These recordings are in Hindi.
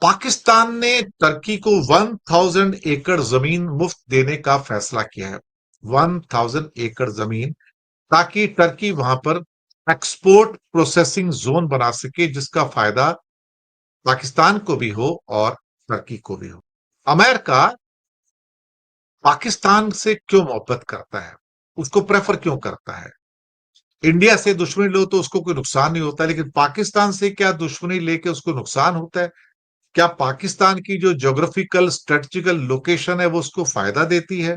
पाकिस्तान ने टर्की को 1000 एकड़ जमीन मुफ्त देने का फैसला किया है। 1000 एकड़ जमीन, ताकि टर्की वहां पर एक्सपोर्ट प्रोसेसिंग जोन बना सके, जिसका फायदा पाकिस्तान को भी हो और टर्की को भी हो। अमेरिका पाकिस्तान से क्यों मोहब्बत करता है, उसको प्रेफर क्यों करता है? इंडिया से दुश्मनी लो तो उसको कोई नुकसान नहीं होता, लेकिन पाकिस्तान से क्या दुश्मनी लेके उसको नुकसान होता है? क्या पाकिस्तान की जो ज्योग्राफिकल स्ट्रेटेजिकल लोकेशन है वो उसको फायदा देती है?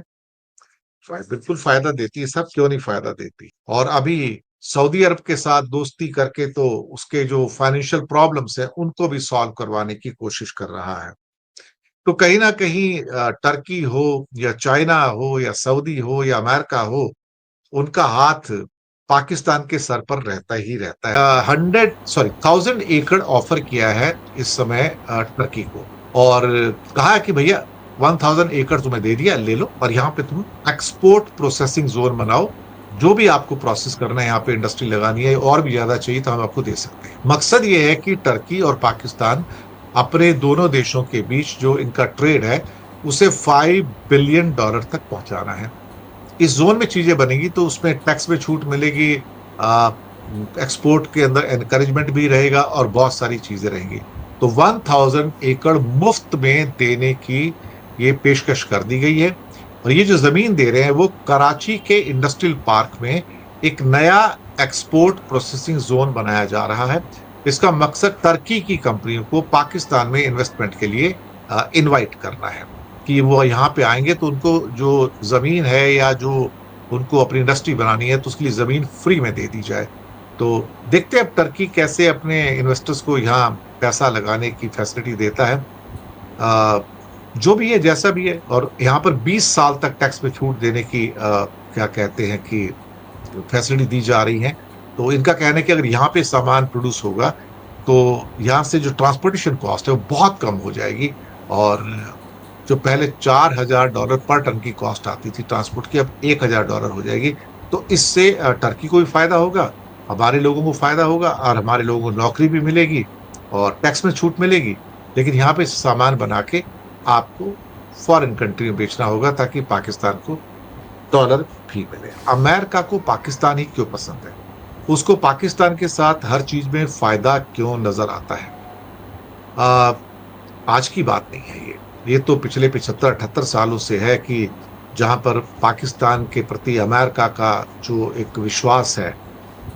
बिल्कुल फायदा देती है, सब क्यों नहीं फायदा देती। और अभी सऊदी अरब के साथ दोस्ती करके तो उसके जो फाइनेंशियल प्रॉब्लम्स है उनको भी सॉल्व करवाने की कोशिश कर रहा है। तो कहीं ना कहीं टर्की हो या चाइना हो या सऊदी हो या अमेरिका हो, उनका हाथ पाकिस्तान के सर पर रहता ही रहता है। 1000 एकड़ ऑफर किया है इस समय टर्की को, और कहा है कि भैया 1000 एकड़ तुम्हें दे दिया, ले लो, और यहाँ पे तुम एक्सपोर्ट प्रोसेसिंग जोन बनाओ। जो भी आपको प्रोसेस करना है, यहाँ पे इंडस्ट्री लगानी है, और भी ज्यादा चाहिए तो हम आपको दे सकते हैं। मकसद ये है कि टर्की और पाकिस्तान अपने दोनों देशों के बीच जो इनका ट्रेड है उसे $5 बिलियन तक पहुंचाना है। इस जोन में चीजें बनेगी तो उसमें टैक्स में छूट मिलेगी, एक्सपोर्ट के अंदर एनकरेजमेंट भी रहेगा, और बहुत सारी चीजें रहेंगी। तो 1000 एकड़ मुफ्त में देने की ये पेशकश कर दी गई है। और ये जो जमीन दे रहे हैं वो कराची के इंडस्ट्रियल पार्क में एक नया एक्सपोर्ट प्रोसेसिंग जोन बनाया जा रहा है। इसका मकसद टर्की की कंपनियों को पाकिस्तान में इन्वेस्टमेंट के लिए इनवाइट करना है, कि वो यहाँ पे आएंगे तो उनको जो जमीन है या जो उनको अपनी इंडस्ट्री बनानी है तो उसके लिए जमीन फ्री में दे दी जाए। तो देखते हैं अब टर्की कैसे अपने इन्वेस्टर्स को यहाँ पैसा लगाने की फैसिलिटी देता है। जो भी है, जैसा भी है, और यहाँ पर 20 साल तक टैक्स में छूट देने की क्या कहते हैं कि फैसिलिटी दी जा रही है। तो इनका कहना है कि अगर यहाँ पे सामान प्रोड्यूस होगा तो यहाँ से जो ट्रांसपोर्टेशन कॉस्ट है वो बहुत कम हो जाएगी, और जो पहले $4000 पर टन की कॉस्ट आती थी ट्रांसपोर्ट की, अब $1000 हो जाएगी। तो इससे टर्की को भी फायदा होगा, हमारे लोगों को फायदा होगा, और हमारे लोगों को नौकरी भी मिलेगी और टैक्स में छूट मिलेगी। लेकिन यहाँ पे सामान बना के आपको फॉरेन कंट्री में बेचना होगा, ताकि पाकिस्तान को डॉलर भी मिले। अमेरिका को पाकिस्तान ही क्यों पसंद है? उसको पाकिस्तान के साथ हर चीज में फायदा क्यों नजर आता है? आज की बात नहीं है ये तो पिछले 75-78 सालों से है कि जहां पर पाकिस्तान के प्रति अमेरिका का जो एक विश्वास है,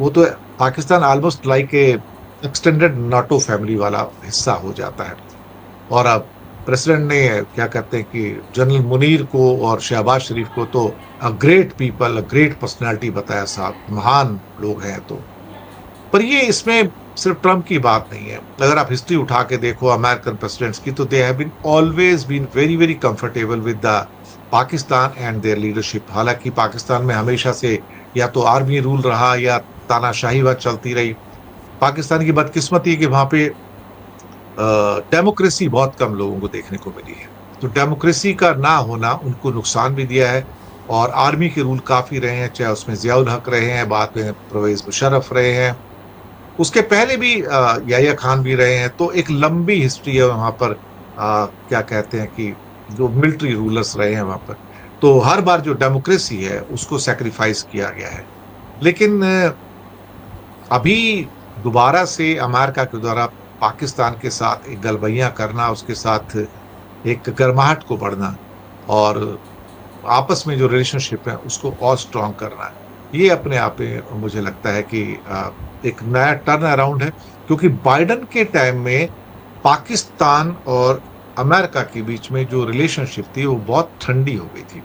वो तो Pakistan almost like a extended NATO family वाला हिस्सा हो जाता है। और अब प्रेसिडेंट ने क्या कहते हैं कि जनरल मुनीर को और शहबाज शरीफ को तो a great people, a great personality बताया, साहब महान लोग हैं। तो पर ये इसमें सिर्फ ट्रम्प की बात नहीं है। अगर आप हिस्ट्री उठा के देखो अमेरिकन प्रेसिडेंट्स की, तो they have been always been very very comfortable with the Pakistan and their leadership. हालांकि पाकिस्तान में हमेशा से या तो आर्मी रूल रहा या तानाशाही वहां चलती रही। पाकिस्तान की बदकिस्मती है कि वहां पे डेमोक्रेसी बहुत कम लोगों को देखने को मिली है। तो डेमोक्रेसी का ना होना उनको नुकसान भी दिया है, और आर्मी के रूल काफी रहे हैं, चाहे उसमें जियाउल हक रहे हैं, बाद में परवेज मुशर्रफ रहे हैं, उसके पहले भी याहिया खान भी रहे हैं। तो एक लंबी हिस्ट्री है वहां पर, क्या कहते हैं कि जो मिलिट्री रूलर्स रहे हैं वहां पर। तो हर बार जो डेमोक्रेसी है उसको सेक्रीफाइस किया गया है। लेकिन अभी दोबारा से अमेरिका के द्वारा पाकिस्तान के साथ एक गलबैयां करना, उसके साथ एक गर्माहट को बढ़ना, और आपस में जो रिलेशनशिप है उसको और स्ट्रांग करना, ये अपने आप में मुझे लगता है कि एक नया टर्न अराउंड है। क्योंकि बाइडन के टाइम में पाकिस्तान और अमेरिका के बीच में जो रिलेशनशिप थी वो बहुत ठंडी हो गई थी।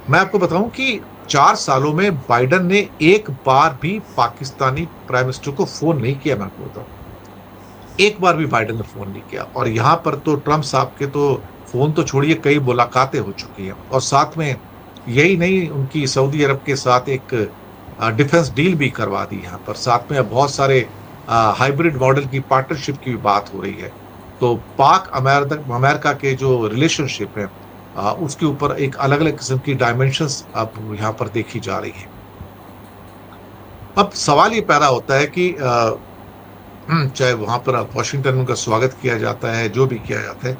मैं आपको बताऊं कि 4 सालों में बाइडन ने एक बार भी पाकिस्तानी प्राइम मिनिस्टर को फोन नहीं किया। मैं आपको बताऊं, एक बार भी बाइडन ने फोन नहीं किया। और यहाँ पर तो ट्रम्प साहब के तो फोन तो छोड़िए, कई मुलाकातें हो चुकी हैं, और साथ में यही नहीं, उनकी सऊदी अरब के साथ एक डिफेंस डील भी करवा दी यहाँ पर। साथ में अब बहुत सारे हाइब्रिड मॉडल की पार्टनरशिप की भी बात हो रही है। तो पाक अमेरिका के जो रिलेशनशिप है उसके ऊपर एक अलग अलग किस्म की डायमेंशंस अब यहाँ पर देखी जा रही है। अब सवाल ये पैदा होता है कि चाहे वहां पर वॉशिंगटन में उनका स्वागत किया जाता है, जो भी किया जाता है,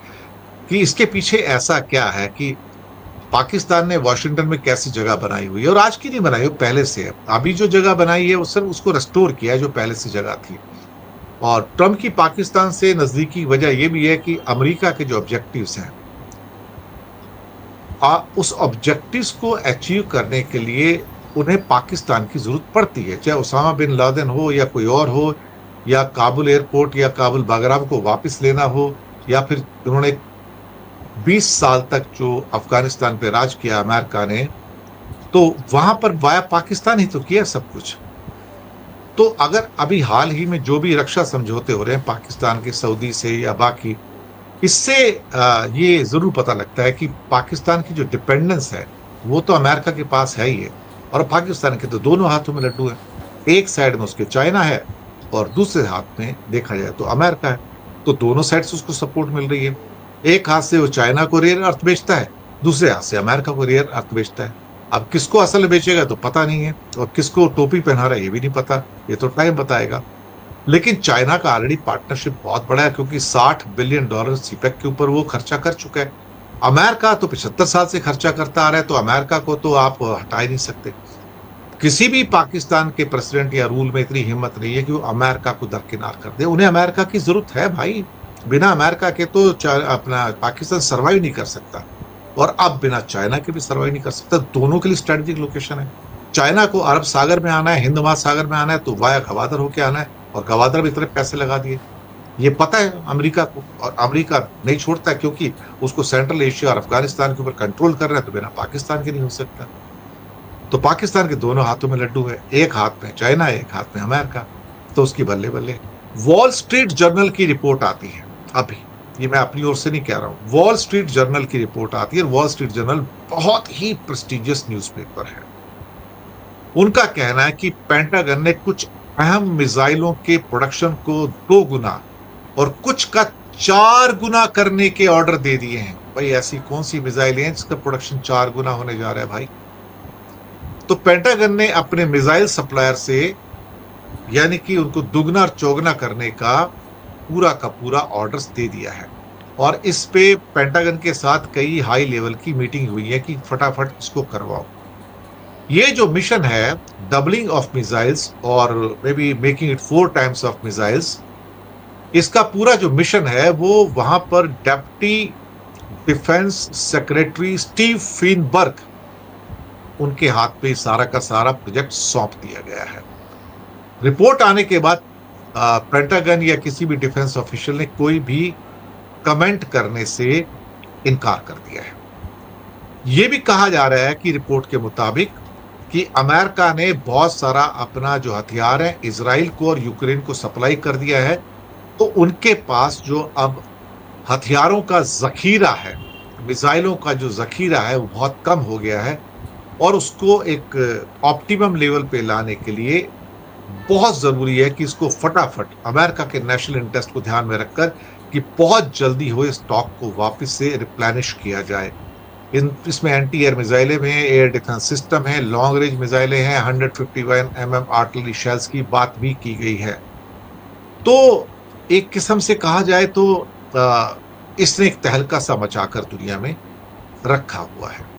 कि इसके पीछे ऐसा क्या है कि पाकिस्तान ने वॉशिंगटन में कैसी जगह बनाई हुई है, और आज की नहीं बनाई, वो पहले से है। अभी जो जगह बनाई है वो सिर्फ उसको रेस्टोर किया है जो पहले से जगह थी। और ट्रंप की पाकिस्तान से नजदीकी की वजह यह भी है कि अमेरिका के जो ऑब्जेक्टिव्स हैं, उस ऑब्जेक्टिव्स को अचीव करने के लिए उन्हें पाकिस्तान की जरूरत पड़ती है, चाहे उसामा बिन लादेन हो या कोई और हो, या काबुल एयरपोर्ट या काबुल बागराम को वापस लेना हो, या फिर उन्होंने 20 साल तक जो अफगानिस्तान पे राज किया अमेरिका ने, तो वहां पर वाया पाकिस्तान ही तो किया सब कुछ। तो अगर अभी हाल ही में जो भी रक्षा समझौते हो रहे हैं पाकिस्तान के सऊदी से या बाकी, इससे ये जरूर पता लगता है कि पाकिस्तान की जो डिपेंडेंस है वो तो अमेरिका के पास है ही है, और पाकिस्तान के तो दोनों हाथों में लड्डू है। एक साइड में उसके चाइना है और दूसरे हाथ में देखा जाए तो अमेरिका है। तो दोनों साइड से उसको सपोर्ट मिल रही है। एक हाथ से वो चाइना को रेयर अर्थ बेचता है, दूसरे हाथ से अमेरिका को रेयर अर्थ बेचता है। अब किसको असल बेचेगा तो पता नहीं है, और किसको टोपी पहना रहा है ये भी नहीं पता, ये तो टाइम बताएगा। लेकिन चाइना का ऑलरेडी पार्टनरशिप बहुत बड़ा है, क्योंकि $60 बिलियन सीपेक के ऊपर वो खर्चा कर चुका है। अमेरिका तो 75 साल से खर्चा करता आ रहा है, तो अमेरिका को तो आप हटा ही नहीं सकते। किसी भी पाकिस्तान के प्रेसिडेंट या रूल में इतनी हिम्मत नहीं है कि वो अमेरिका को दरकिनार कर दे। उन्हें अमेरिका की जरूरत है भाई, बिना अमेरिका के तो अपना पाकिस्तान सर्वाइव नहीं कर सकता, और अब बिना चाइना के भी सर्वाइव नहीं कर सकता। दोनों के लिए स्ट्रेटेजिक लोकेशन है। चाइना को अरब सागर में आना है, हिंद महासागर में आना है, तो वाया गवादर होके आना है, और गवादर में इतने पैसे लगा दिए, ये पता है अमेरिका को, और अमेरिका नहीं छोड़ता, क्योंकि उसको सेंट्रल एशिया और अफगानिस्तान के ऊपर कंट्रोल कर रहे हैं, तो बिना पाकिस्तान के नहीं हो सकता। तो पाकिस्तान के दोनों हाथों में लड्डू है, एक हाथ में चाइना, एक हाथ में अमेरिका, तो उसकी बल्ले बल्ले। वॉल स्ट्रीट जर्नल की रिपोर्ट आती है अभी, ये मैं अपनी ओर से नहीं कह रहा हूं, वॉल स्ट्रीट जर्नल की रिपोर्ट आती है। वॉल स्ट्रीट जर्नल बहुत ही प्रेस्टिजियस न्यूज़पेपर है। उनका कहना है कि पेंटागन ने कुछ अहम मिसाइलों के प्रोडक्शन को 2 गुना और कुछ का 4 गुना करने के ऑर्डर दे दिए हैं। भाई ऐसी कौन सी मिसाइल है जिसका प्रोडक्शन 4 गुना होने जा रहा है भाई? तो पेंटागन ने अपने मिसाइल सप्लायर से, यानी कि उनको दुगना और चौगुना करने का पूरा ऑर्डर्स दे दिया है, और इस पे पेंटागन के साथ कई हाई लेवल की मीटिंग हुई है कि फटाफट इसको करवाओ। ये जो मिशन है, डबलिंग ऑफ मिसाइल्स और may be making it 4 times of missiles, इसका पूरा जो मिशन है वो वहां पर डेप्टी डिफेंस सेक्रेटरी स्टीव फिनबर्ग, उनके हाथ पे सारा का सारा प्रोजेक्ट सौंप दिया गया है। रिपोर्ट आने के बाद पेंटागन या किसी भी डिफेंस ऑफिशियल ने कोई भी कमेंट करने से इनकार कर दिया है। यह भी कहा जा रहा है कि रिपोर्ट के मुताबिक कि अमेरिका ने बहुत सारा अपना जो हथियार है इजराइल को और यूक्रेन को सप्लाई कर दिया है, तो उनके पास जो अब हथियारों का जखीरा है, मिसाइलों का जो जखीरा है वो बहुत कम हो गया है, और उसको एक ऑप्टिमम लेवल पे लाने के लिए बहुत जरूरी है कि इसको फटाफट अमेरिका के नेशनल इंटरेस्ट को ध्यान में रखकर कि बहुत जल्दी हो स्टॉक को वापस से रिप्लेनिश किया जाए। इसमें एंटी एयर मिसाइलें हैं, एयर डिफेंस सिस्टम है, लॉन्ग रेंज मिसाइलें हैं, 151 mm आर्टिलरी शेल्स की बात भी की गई है। तो एक किस्म से कहा जाए तो इसने एक तहलका सा मचाकर दुनिया में रखा हुआ है।